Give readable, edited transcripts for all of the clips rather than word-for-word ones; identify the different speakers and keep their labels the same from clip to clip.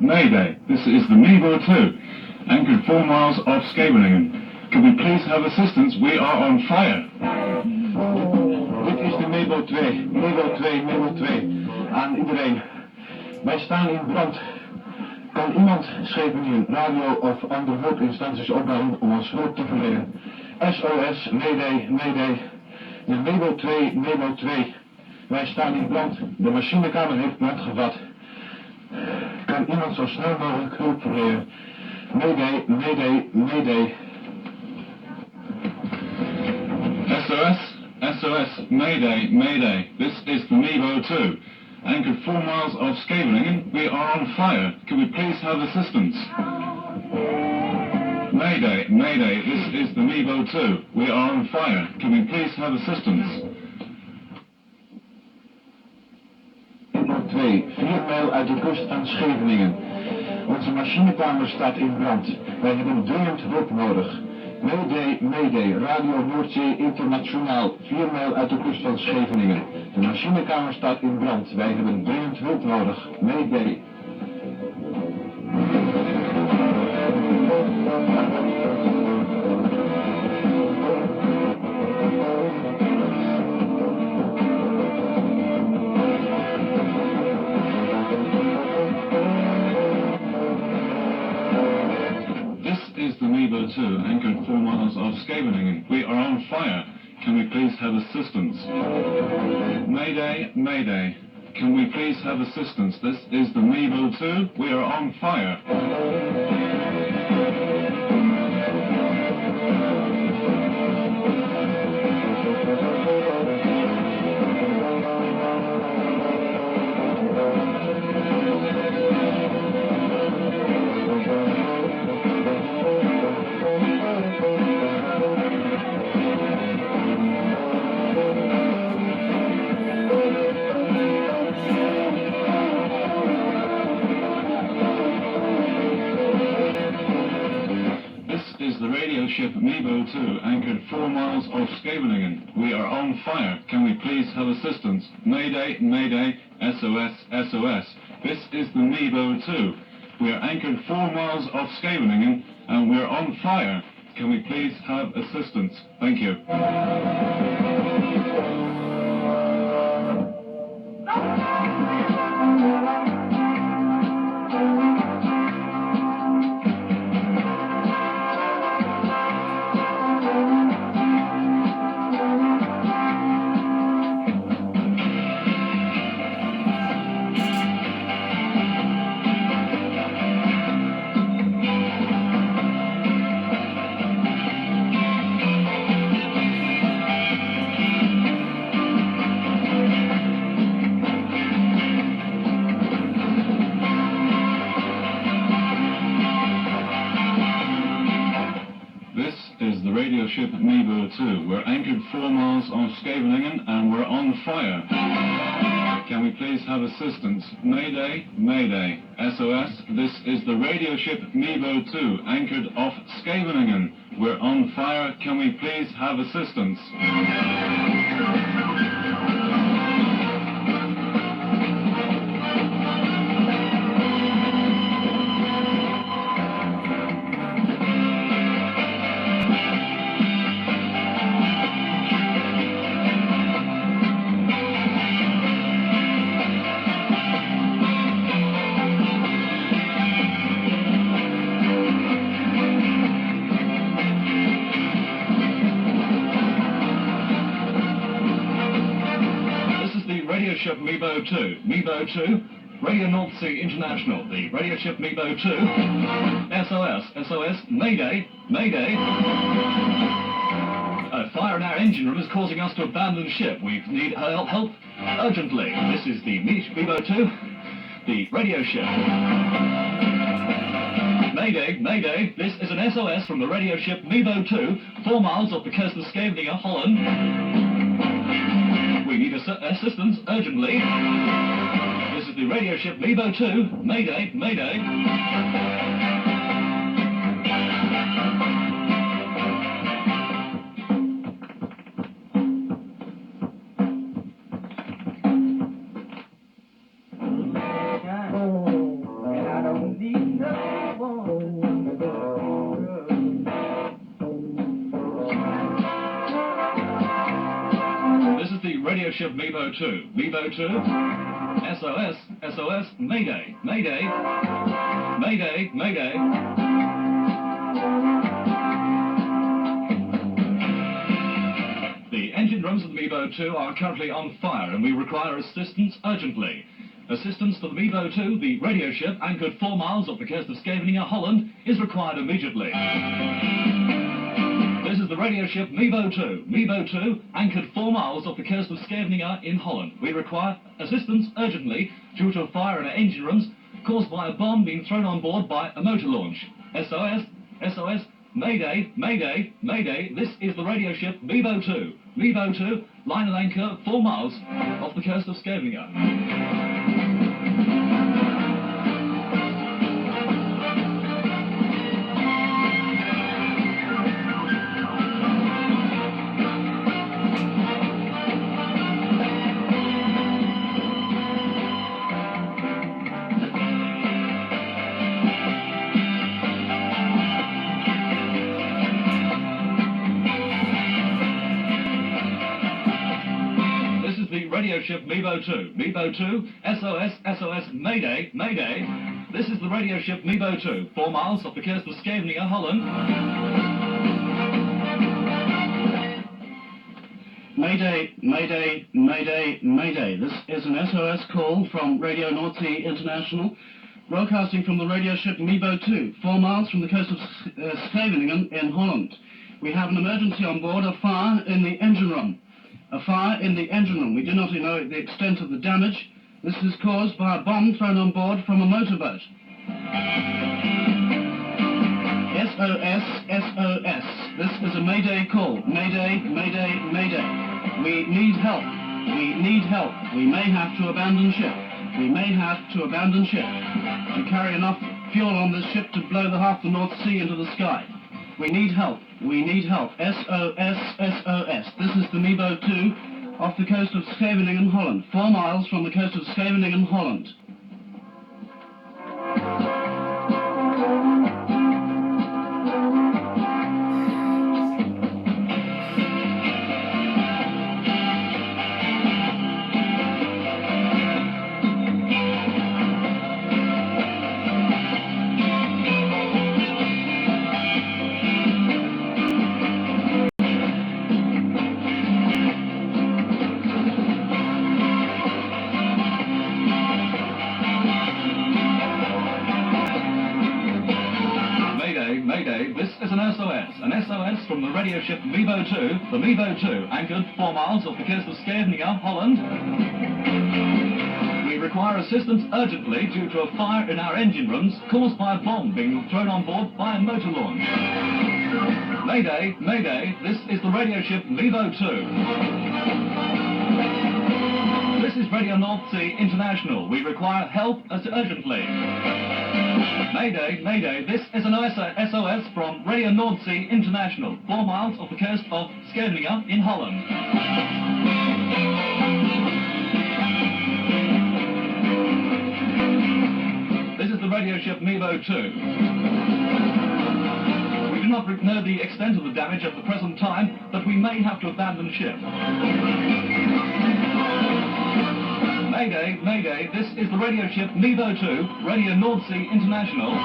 Speaker 1: Mayday, this is the Mebo 2, anchored 4 miles off Scheveningen. Can we please have assistance? We are on fire.
Speaker 2: Dit is de Mebo 2, Mebo 2, Mebo 2. Aan iedereen. Wij staan in brand. Kan iemand Scheveningen, radio of andere hulpinstanties opbellen om ons hulp te verlenen? SOS, Mayday, Mayday. De Mebo 2, Mebo 2. Wij staan in brand. De machinekamer heeft brand gevat. Kan iemand zo snel mogelijk hulp verlenen? Mayday, Mayday, Mayday.
Speaker 1: SOS, SOS, Mayday, Mayday. This is the Mebo 2. Anchored 4 miles off Scheveningen. We are on fire. Can we please have assistance? Mayday, Mayday. This is the Mebo 2. We are on fire. Can we please have assistance?
Speaker 2: Mebo 2, 4 mijl uit de kust van Scheveningen. Onze machinekamer staat in brand. Wij hebben dringend hulp nodig. Mayday, Mayday, Radio Noordzee International, 4 mijl uit de kust van Scheveningen. De machinekamer staat in brand. Wij hebben dringend hulp nodig. Mayday.
Speaker 1: Mebo 2, anchored 4 miles off Scheveningen. We are on fire. Can we please have assistance? Mayday, Mayday. Can we please have assistance? This is the Mebo 2. We are on fire. Ship Mebo 2, anchored 4 miles off Scheveningen. We are on fire. Can we please have assistance? Mayday, Mayday, SOS, SOS. This is the Mebo 2. We are anchored 4 miles off Scheveningen and we are on fire. Can we please have assistance? Thank you. Ship Mebo 2. We're anchored 4 miles off Scheveningen and we're on fire. Can we please have assistance? Mayday, Mayday, SOS. This is the radio ship Mebo 2, anchored off Scheveningen. We're on fire. Can we please have assistance? Ship Mebo 2. Mebo 2, Radio Northsea International, the radio ship Mebo 2. SOS, SOS, Mayday, Mayday. A fire in our engine room is causing us to abandon ship. We need help urgently. This is the Mebo 2, the radio ship. Mayday, Mayday, this is an SOS from the radio ship Mebo 2, 4 miles off the coast of Scheveningen, Holland. We need assistance urgently. This is the radio ship Mebo 2. Mayday, Mayday. radio ship Mebo 2. Mebo 2, SOS, SOS, Mayday, Mayday, Mayday, Mayday. The engine rooms of the Mebo 2 are currently on fire and we require assistance urgently. Assistance for the Mebo 2, the radio ship anchored 4 miles off the coast of Scheveningen, Holland, is required immediately. This is the radio ship Mebo 2. Mebo 2, anchored 4 miles off the coast of Scheveningen in Holland. We require assistance urgently due to a fire in our engine rooms caused by a bomb being thrown on board by a motor launch. SOS, SOS, Mayday, Mayday, Mayday. This is the radio ship Mebo 2. Mebo 2, line and anchor 4 miles off the coast of Scheveningen. Radio ship Mebo 2. Mebo 2, SOS, SOS, Mayday, Mayday. This is the radio ship Mebo 2, 4 miles off the coast of Scheveningen, Holland.
Speaker 3: Mayday, Mayday, Mayday, Mayday. This is an SOS call from Radio Noordzee International, broadcasting from the radio ship Mebo 2, 4 miles from the coast of Scheveningen in Holland. We have an emergency on board, a fire in the engine room. A fire in the engine room. We do not know the extent of the damage. This is caused by a bomb thrown on board from a motorboat. SOS, SOS. This is a Mayday call. Mayday, Mayday, Mayday. We need help. We need help. We may have to abandon ship. We may have to abandon ship to carry enough fuel on this ship to blow the half the North Sea into the sky. We need help. We need help. SOS, SOS. This is the Mebo 2 off the coast of Scheveningen, Holland. 4 miles from the coast of Scheveningen, Holland.
Speaker 1: An SOS from the radio ship Mebo 2, the Mebo 2, anchored 4 miles off the coast of Scheveningen, Holland. We require assistance urgently due to a fire in our engine rooms caused by a bomb being thrown on board by a motor launch. Mayday, Mayday, this is the radio ship Mebo 2. This is Radio Noordzee International. We require help urgently. Mayday, Mayday, this is an SOS from Radio Noordzee International, 4 miles off the coast of Scheveningen in Holland. This is the radio ship Mebo 2. We do not know the extent of the damage at the present time, but we may have to abandon ship. Mayday, Mayday, this is the radio ship Mebo 2, Radio Noordzee International.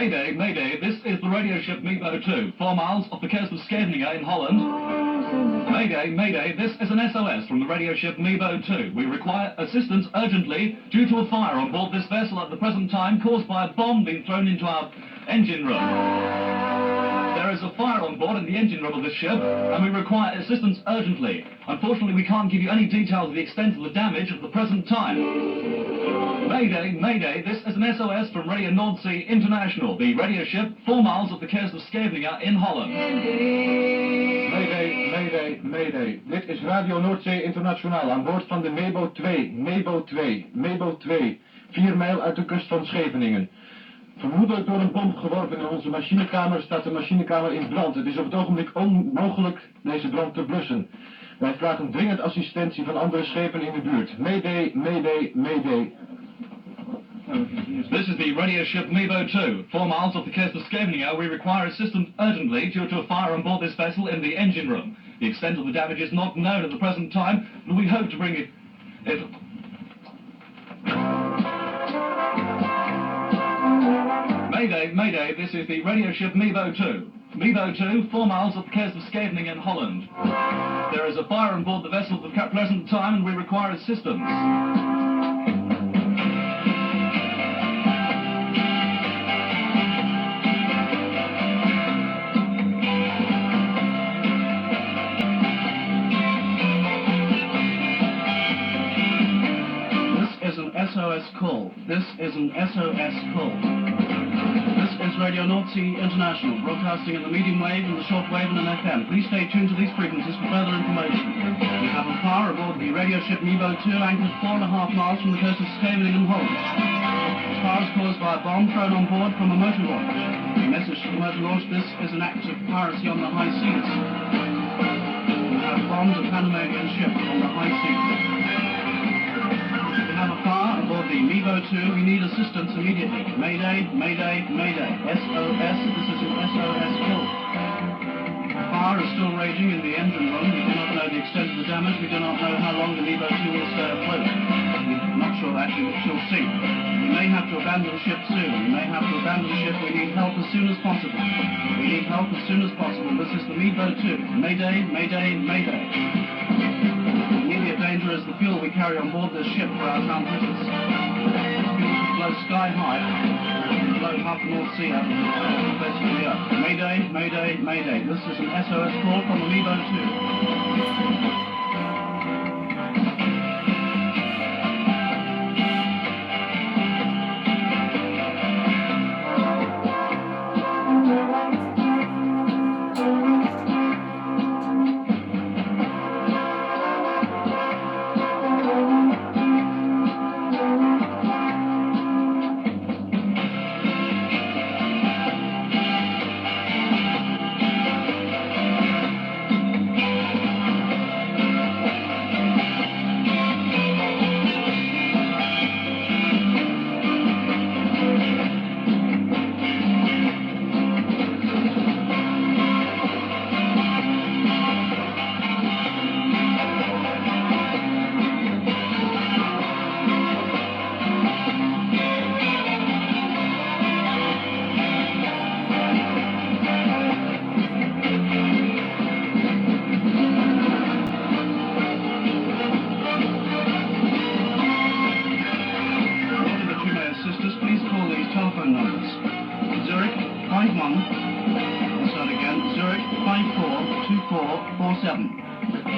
Speaker 3: Mayday, Mayday, this is the radio ship Mebo 2, 4 miles off the coast of Scheveningen in Holland. Mayday, Mayday, this is an SOS from the radio ship Mebo 2. We require assistance urgently due to a fire on board this vessel at the present time caused by a bomb being thrown into our engine room. There is a fire on board in the engine room of this ship, and we require assistance urgently. Unfortunately, we can't give you any details of the extent of the damage at the present time. Mayday, Mayday, this is an SOS from Radio Noordzee International, the radio ship 4 miles off the coast of Scheveningen in Holland.
Speaker 2: Mayday, Mayday, Mayday. Dit is Radio Noordzee International aan boord van de Mebo 2, Mebo 2, Mebo 2, 4 mijl uit de kust van Scheveningen. Vermoedelijk door een bom geworpen in onze machinekamer staat de machinekamer in brand. Het is op het ogenblik onmogelijk deze brand te blussen. Wij vragen dringend assistentie van andere schepen in de buurt. Mayday, Mayday, Mayday.
Speaker 3: This is the radio ship Mebo 2, 4 miles off the coast of Scheveningen. We require assistance urgently due to a fire on board this vessel in the engine room. The extent of the damage is not known at the present time, but we hope to bring it... Mayday, Mayday, this is the radio ship Mebo 2. Mebo 2, 4 miles off the coast of Scheveningen in Holland. There is a fire on board the vessel at the present time and we require assistance. This is an SOS call. This is an SOS call. This is Radio Noordzee International, broadcasting in the medium wave and the short wave and an FM. Please stay tuned to these frequencies for further information. We have a fire aboard the radio ship Mebo 2, anchored 4.5 miles from the coast of Scheveningen, Holland. The fire is caused by a bomb thrown on board from a motor launch. The message to the motor launch: this is an act of piracy on the high seas. We have bombed a Panamanian ship on the high seas. We have a fire aboard the Mebo 2. We need assistance immediately. Mayday, Mayday, Mayday. SOS. This is an SOS call. The fire is still raging in the engine room. We do not know the extent of the damage. We do not know how long the Mebo 2 will stay afloat. We're not sure actually that she'll sink. We may have to abandon ship soon. We may have to abandon ship. We need help as soon as possible. We need help as soon as possible. This is the Mebo 2. Mayday, Mayday, Mayday. Immediate danger is the fuel we carry on board this ship for our transmitters. This fuel could blow sky high and blow half the North Sea out of the face of the earth. Mayday, Mayday, Mayday. This is an SOS call from the Mebo 2.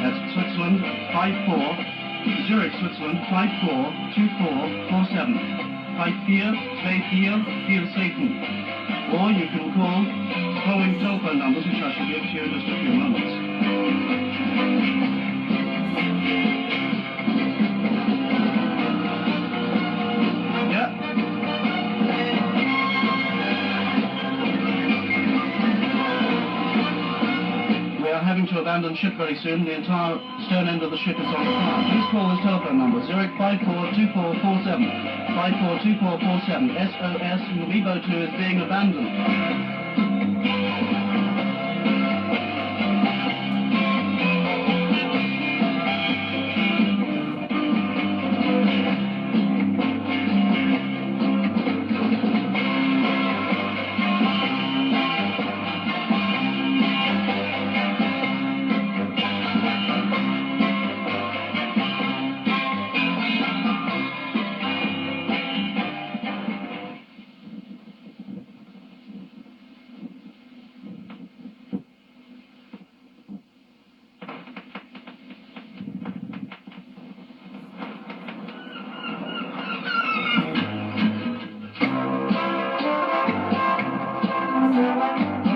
Speaker 3: That's Switzerland 54, Zurich, Switzerland 542447. 542447. Or you can call the following telephone numbers, which I shall give to you in just a few moments. Having to abandon ship very soon. The entire stern end of the ship is on fire. Please call this telephone number 542447. 542447. SOS from the Mebo 2 is being abandoned.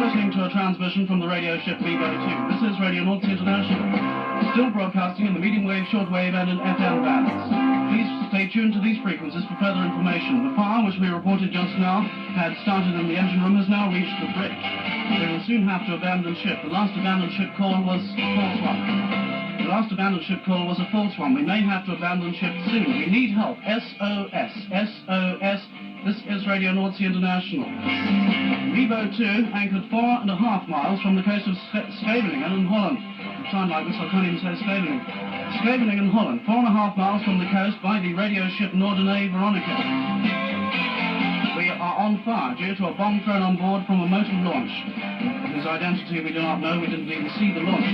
Speaker 3: listening to a transmission from the radio ship Mebo 2. This is Radio Noordzee International, still broadcasting in the medium wave, shortwave and in FM bands. Please stay tuned to these frequencies for further information. The fire, which we reported just now, had started in the engine room, has now reached the bridge. We will soon have to abandon ship. The last abandoned ship call was a false one. The last abandoned ship call was a false one. We may have to abandon ship soon. We need help. SOS. SOS. This is Radio Noordzee International. Mebo 2 anchored 4.5 miles from the coast of Scheveningen in Holland. I sound like this, I can't even say Scheveningen. Scheveningen in Holland, 4.5 miles from the coast by the radio ship Norderney van Radio Veronica. We are on fire due to a bomb thrown on board from a motor launch. Whose identity we do not know, we didn't even see the launch.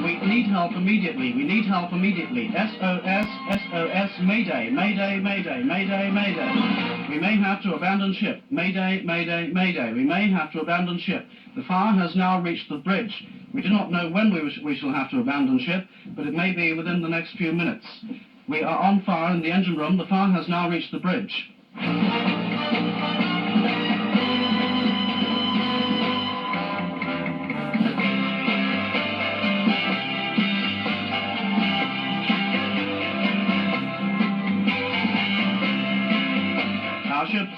Speaker 3: We need help immediately. We need help immediately. SOS, SOS, Mayday, Mayday, Mayday, Mayday, Mayday. We may have to abandon ship. Mayday, Mayday, Mayday. We may have to abandon ship. The fire has now reached the bridge. We do not know when we shall have to abandon ship, but it may be within the next few minutes. We are on fire in the engine room. The fire has now reached the bridge.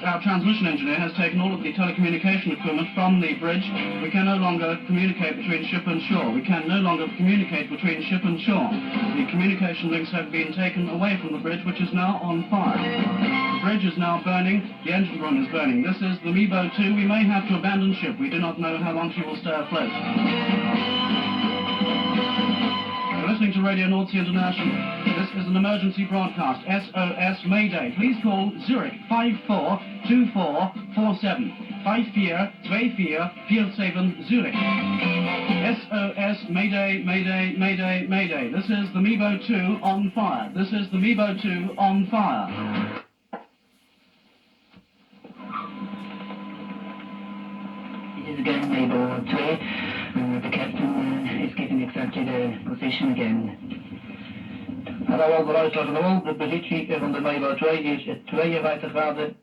Speaker 3: Our transmission engineer has taken all of the telecommunication equipment from the bridge. We can no longer communicate between ship and shore. We can no longer communicate between ship and shore. The communication links have been taken away from the bridge, which is now on fire. The bridge is now burning. The engine room is burning. This is the Mebo 2. We may have to abandon ship. We do not know how long she will stay afloat. You're listening to Radio Noordzee International. This is an emergency broadcast. SOS Mayday. Please call Zurich 542447. 542447 Zurich. SOS Mayday, Mayday, Mayday, Mayday. This is the Mebo 2 on fire. This is the Mebo 2 on fire.
Speaker 4: This is again Mebo 2. The captain is giving exactly the position again.
Speaker 2: Hallo al de luisteraars, de positie van de Mebo 2 is 52 graden